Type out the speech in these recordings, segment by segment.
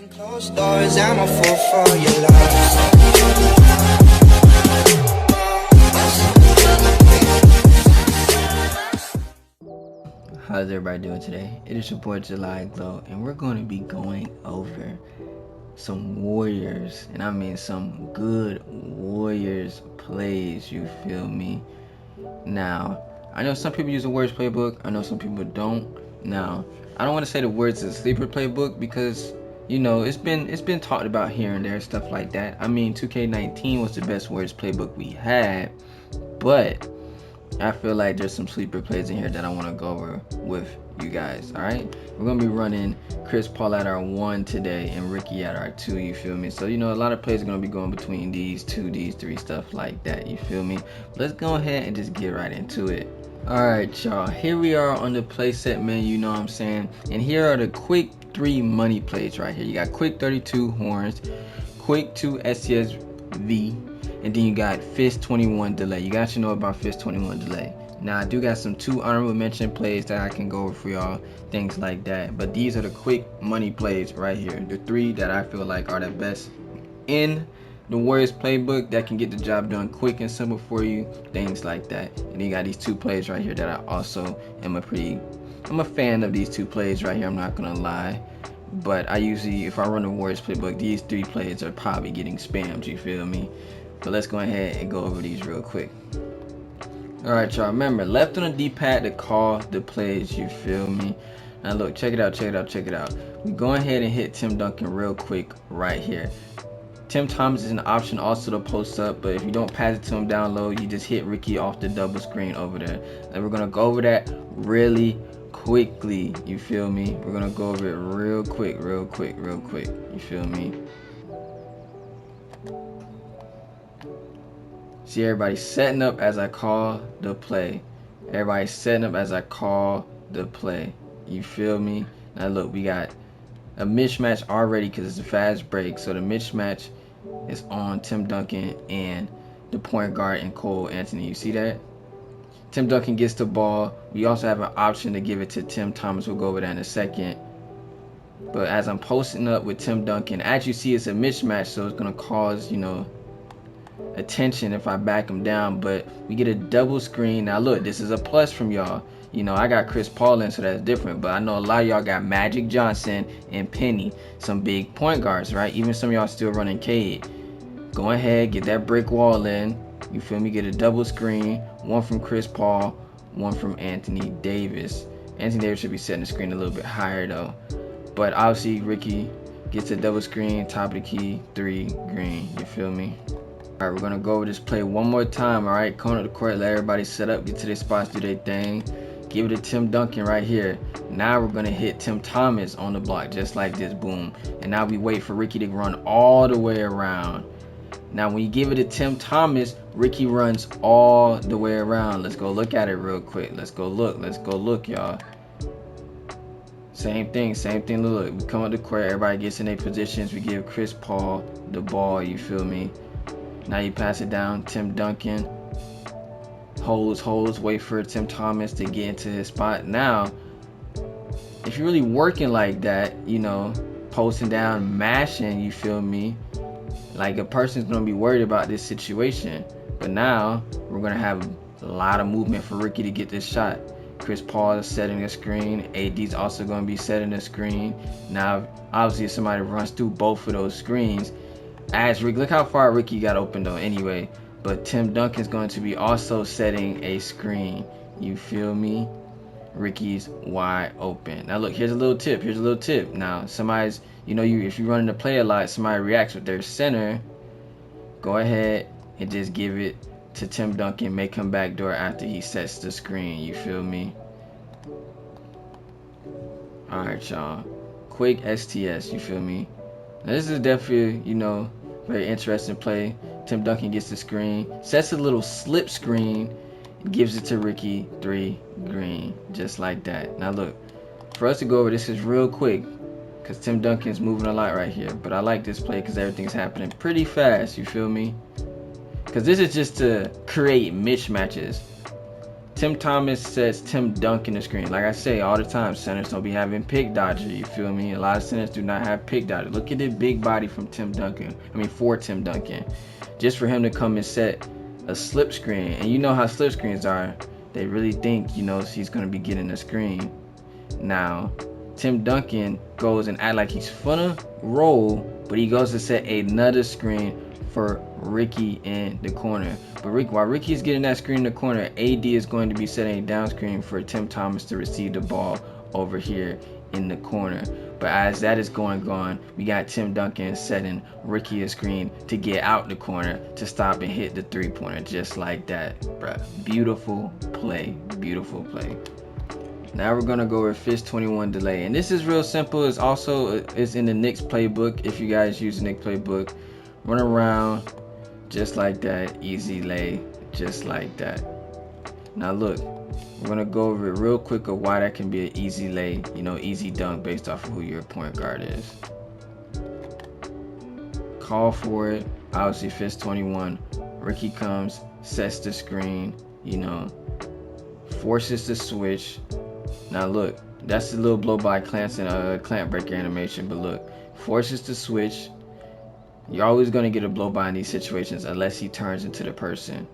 Closed doors, I'm a fool for your love. How's everybody doing today? It is your boy JulyGlo, and we're going to be going over some Warriors, and I mean some good Warriors plays, you feel me? Now, I know some people use the Warriors playbook, I know some people don't. Now, I don't want to say the Warriors is a sleeper playbook because, you know, it's been talked about here and there, stuff like that. I mean, 2K19 was the best Warriors playbook we had, but I feel like there's some sleeper plays in here that I want to go over with you guys. All right, we're gonna be running Chris Paul at our 1 today and Ricky at our 2, you feel me? So, you know, a lot of plays are gonna be going between these 2, these 3, stuff like that, you feel me? Let's go ahead and just get right into it. All right, y'all, here we are on the play set menu, you know what I'm saying? And here are the quick 3 money plays right here. You got quick 32 horns, quick 2 STS V, and then you got fist 21 delay. You got to know about fist 21 delay. Now, I do got some 2 honorable mention plays that I can go over for y'all, things like that, but these are the quick money plays right here, the 3 that I feel like are the best in the Warriors playbook that can get the job done quick and simple for you, things like that. And then you got these 2 plays right here that I also am I'm a fan of these 2 plays right here, I'm not gonna lie. But I usually, if I run the Warriors playbook, these 3 plays are probably getting spammed, you feel me? But let's go ahead and go over these real quick. Alright, y'all, remember, left on the D-pad to call the plays, you feel me? Now look, check it out. We go ahead and hit Tim Duncan real quick right here. Tim Thomas is an option also to post up, but if you don't pass it to him down low, you just hit Ricky off the double screen over there. And we're gonna go over that really quickly, you feel me? We're gonna go over it real quick, you feel me? See, everybody setting up as I call the play. You feel me? Now look, we got a mismatch already because it's a fast break. So the mismatch is on Tim Duncan and the point guard and Cole Anthony. You see that? Tim Duncan gets the ball. We also have an option to give it to Tim Thomas. We'll go over that in a second. But as I'm posting up with Tim Duncan, as you see, it's a mismatch, so it's gonna cause, you know, attention if I back him down. But we get a double screen. Now look, this is a plus from y'all. You know, I got Chris Paul in, so that's different, but I know a lot of y'all got Magic Johnson and Penny, some big point guards, right? Even some of y'all still running Cade. Go ahead, get that brick wall in, you feel me? Get a double screen, 1 from Chris Paul, 1 from Anthony Davis. Anthony Davis should be setting the screen a little bit higher though, but obviously Ricky gets a double screen, top of the key, 3 green, you feel me? All right, we're gonna go over this play one more time. All right, corner to the court, let everybody set up, get to their spots, do their thing. Give it to Tim Duncan right here. Now we're gonna hit Tim Thomas on the block, just like this, boom. And now we wait for Ricky to run all the way around. Now when you give it to Tim Thomas, Ricky runs all the way around. Let's go look at it real quick. Let's go look, y'all. Same thing, look. We come up the court, everybody gets in their positions. We give Chris Paul the ball, you feel me? Now you pass it down, Tim Duncan. Holds, wait for Tim Thomas to get into his spot. Now, if you're really working like that, you know, posting down, mashing, you feel me? Like a person's gonna be worried about this situation. But now, we're gonna have a lot of movement for Ricky to get this shot. Chris Paul is setting a screen. AD's also gonna be setting a screen. Now, obviously, if somebody runs through both of those screens, as Rick, look how far Ricky got open though anyway. But Tim Duncan's going to be also setting a screen. You feel me? Ricky's wide open. Now look, here's a little tip. Now somebody's, you know, if you're running the play a lot, somebody reacts with their center. Go ahead and just give it to Tim Duncan. Make him backdoor after he sets the screen. You feel me? Alright, y'all. Quick STS, you feel me? Now this is definitely, you know, very interesting play. Tim Duncan gets the screen, sets a little slip screen, gives it to Ricky, 3 green, just like that. Now look, for us to go over this is real quick because Tim Duncan's moving a lot right here, but I like this play because everything's happening pretty fast, you feel me? Because this is just to create mismatches. Tim Thomas sets Tim Duncan the screen. Like I say all the time, centers don't be having pick dodger. You feel me? A lot of centers do not have pick dodger. Look at the big body from Tim Duncan. For Tim Duncan. Just for him to come and set a slip screen. And you know how slip screens are. They really think, he's going to be getting a screen. Now, Tim Duncan goes and act like he's finna roll, but he goes to set another screen for Ricky in the corner. But while Ricky's getting that screen in the corner, AD is going to be setting a down screen for Tim Thomas to receive the ball over here in the corner. But as that is going on, we got Tim Duncan setting Ricky a screen to get out the corner to stop and hit the three-pointer just like that, bruh. Beautiful play, beautiful play. Now we're gonna go over Fist 21 delay, and this is real simple. It's in the Knicks playbook. If you guys use the Knicks playbook, run around just like that, easy lay, just like that. Now look, we're gonna go over it real quick of why that can be an easy lay, easy dunk based off of who your point guard is. Call for it, obviously Fist 21. Ricky comes, sets the screen, forces the switch. Now look, that's a little blow by clamp breaker animation, but look, forces the switch. You're always going to get a blow by in these situations unless he turns into the person.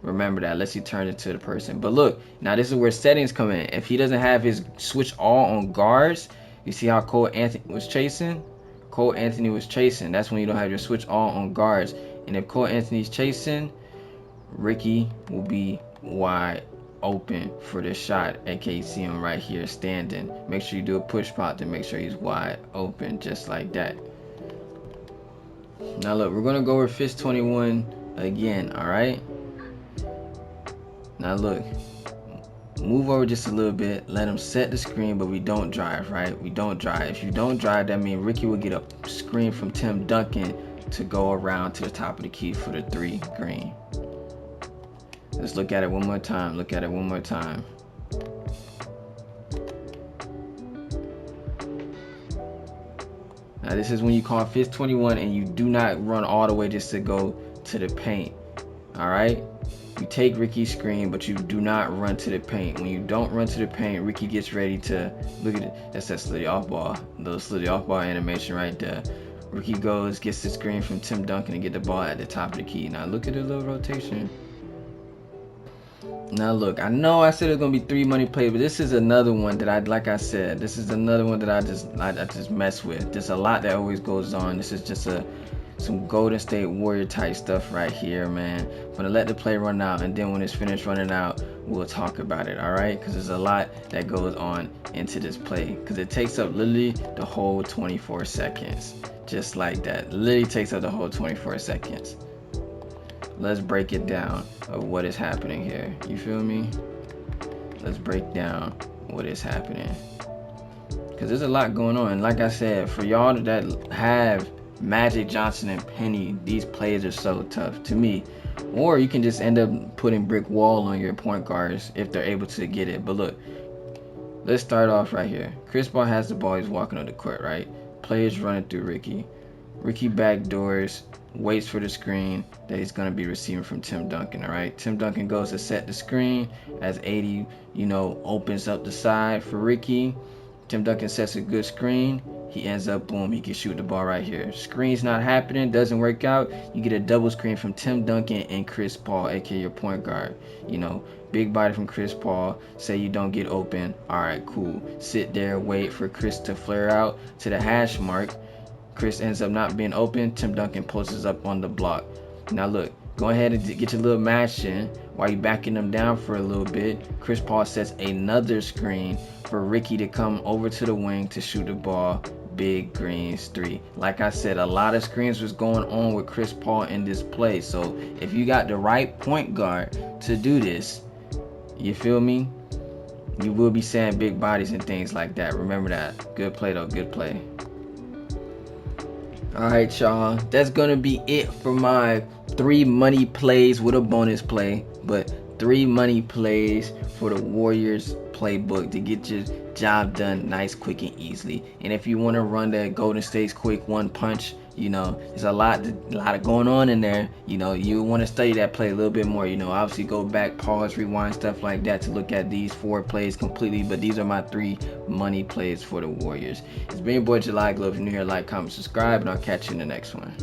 Remember that, unless he turns into the person. But look, now this is where settings come in. If he doesn't have his switch all on guards, you see how Cole Anthony was chasing? Cole Anthony was chasing. That's when you don't have your switch all on guards. And if Cole Anthony's chasing, Ricky will be wide open for the shot. aka you see him right here standing. Make sure you do a push pop to make sure he's wide open just like that. Now look, we're gonna go over Fist 21 again. All right, now look, move over just a little bit, let him set the screen, but we don't drive, right? We don't drive. If you don't drive, that means Ricky will get a screen from Tim Duncan to go around to the top of the key for the 3 green. Let's look at it one more time. Look at it one more time. Now this is when you call Fist 21 and you do not run all the way just to go to the paint. Alright? You take Ricky's screen, but you do not run to the paint. When you don't run to the paint, Ricky gets ready to, look at it, that's that slitty off ball. Little slitty off ball animation right there. Ricky goes, gets the screen from Tim Duncan to get the ball at the top of the key. Now look at the little rotation. Now look, I know I said it's gonna be 3 money plays, but this is another one that like I said, this is another one that I just mess with. There's a lot that always goes on. This is just some Golden State Warrior type stuff right here, man. I'm gonna let the play run out, and then when it's finished running out, we'll talk about it, all right? Because there's a lot that goes on into this play, because it takes up literally the whole 24 seconds, just like that. Literally takes up the whole 24 seconds. Let's break it down of what is happening here. You feel me? Let's break down what is happening, because there's a lot going on. And like I said, for y'all that have Magic Johnson and Penny, these plays are so tough to me. Or you can just end up putting brick wall on your point guards if they're able to get it. But look, let's start off right here. Chris Paul has the ball, he's walking on the court, right? Players running through Ricky. Ricky backdoors, waits for the screen that he's going to be receiving from Tim Duncan, all right? Tim Duncan goes to set the screen as 80, opens up the side for Ricky. Tim Duncan sets a good screen. He ends up, boom, he can shoot the ball right here. Screen's not happening, doesn't work out. You get a double screen from Tim Duncan and Chris Paul, aka your point guard. Big body from Chris Paul. Say you don't get open. All right, cool. Sit there, wait for Chris to flare out to the hash mark. Chris ends up not being open. Tim Duncan posts up on the block. Now look, go ahead and get your little match in while you backing them down for a little bit. Chris Paul sets another screen for Ricky to come over to the wing to shoot the ball. Big greens 3. Like I said, a lot of screens was going on with Chris Paul in this play. So if you got the right point guard to do this, you feel me? You will be saying big bodies and things like that. Remember that. Good play though, good play. Alright y'all, that's gonna be it for my 3 money plays with a bonus play. But 3 money plays for the Warriors playbook to get your job done nice, quick, and easily. And if you want to run that Golden State's quick one punch, there's a lot of going on in there. You want to study that play a little bit more. Obviously go back, pause, rewind, stuff like that to look at these 4 plays completely. But these are my 3 money plays for the Warriors. It's been your boy JulyGlo. If you're new here, like, comment, subscribe, and I'll catch you in the next one.